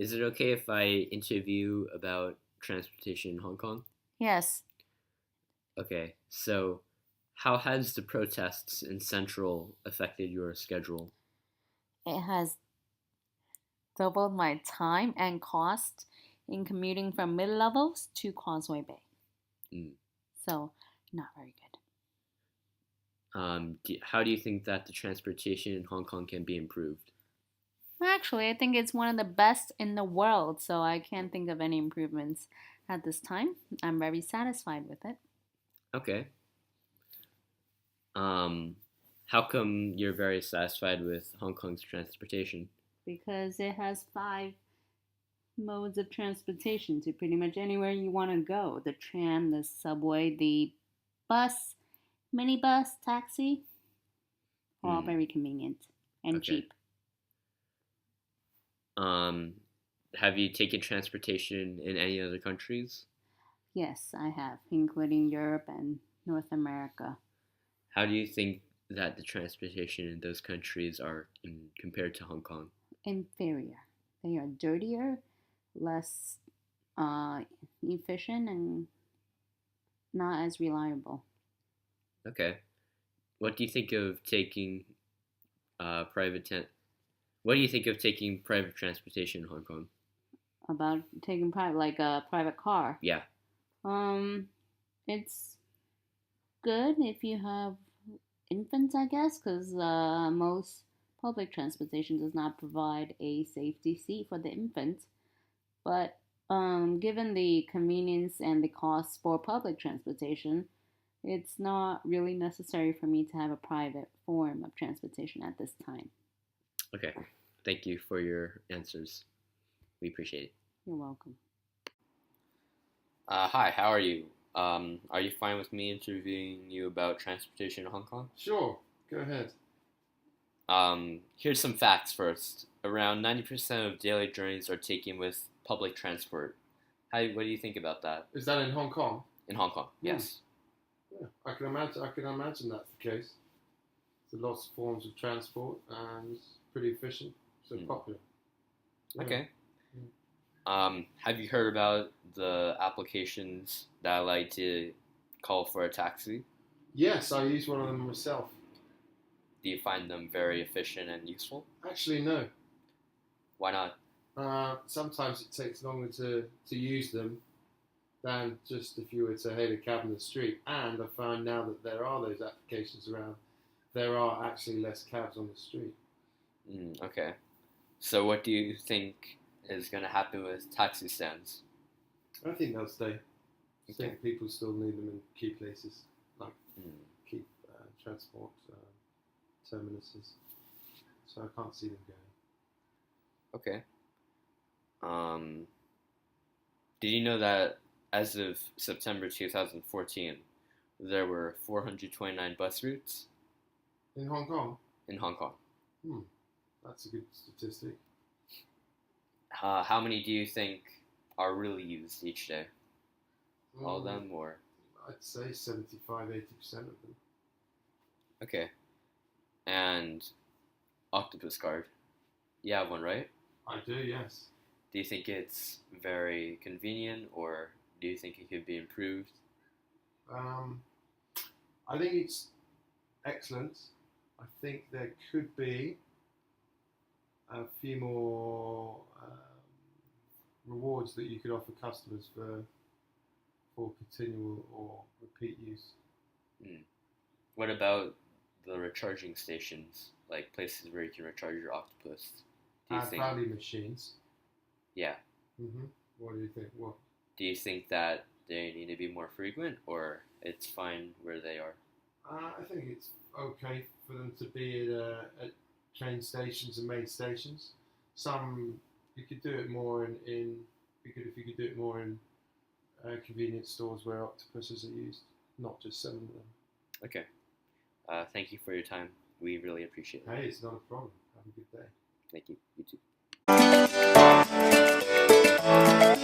Is it okay if I interview about transportation in Hong Kong? Yes, Okay, so how has the protests in Central affected your schedule? it has doubled my time and cost in commuting from mid levels to Causeway Bay. Mm. So, not very good. How do you think that the transportation in Hong Kong can be improved? Actually, I think it's one of the best in the world, so I can't think of any improvements at this time. I'm very satisfied with it Okay. Um, how come you're very satisfied with Hong Kong's transportation? because it has five modes of transportation to pretty much anywhere you want to go: the tram, the subway, the bus, minibus, taxi, all Hmm. very convenient and Okay. cheap. Um, have you taken transportation in any other countries? Yes, I have, including Europe and North America. How do you think that the transportation in those countries are compared to Hong Kong? Inferior. They are dirtier, less uh, efficient, and not as reliable. Okay. What do you think of taking private What do you think of taking private transportation in Hong Kong? About taking private, like a private car. Yeah. Um, it's good if you have infants, I guess, because most public transportation does not provide a safety seat for the infant. But given the convenience and the cost for public transportation, it's not really necessary for me to have a private form of transportation at this time. Okay. Thank you for your answers. We appreciate it. You're welcome. Hi, how are you? Are you fine with me interviewing you about transportation in Hong Kong? Sure, go ahead. Here's some facts first. Around 90% of daily journeys are taken with public transport. What do you think about that? Is that in Hong Kong? In Hong Kong, yes. Yeah, I can imagine. I can imagine that's the case. There's lots of forms of transport and it's pretty efficient, so popular. Yeah. Okay. Mm. Have you heard about the applications that allow you to call for a taxi? Yes, I use one of them myself. Do you find them very efficient and useful? Actually, no. Why not? Sometimes it takes longer to use them than just if you were to hail a cab in the street. And I find now that there are those applications around, there are actually less cabs on the street. Okay. So what do you think is going to happen with taxi stands? I think they'll stay. I Okay. think people still need them in key places, like Mm. key transport terminuses. So I can't see them going. Okay. Did you know that as of September 2014, there were 429 bus routes In Hong Kong, in Hong Kong? that's a good statistic. How many do you think are really used each day? All of Mm, them, or? I'd say 75-80% of them. Okay. And Octopus Card. You have one, right? I do, yes. Do you think it's very convenient, or do you think it could be improved? I think it's excellent. I think there could be a few more rewards that you could offer customers for continual or repeat use. What about the recharging stations, like places where you can recharge your octopus? Do you Add think? value machines. Yeah. What do you think? What? Do you think that they need to be more frequent, or it's fine where they are? I think it's okay for them to be at train stations and main stations. Some you could do it more if you could do it more in convenience stores where octopuses are used, not just selling them. Okay. Thank you for your time. We really appreciate it. Hey, it's not a problem. Have a good day. Thank you. You too.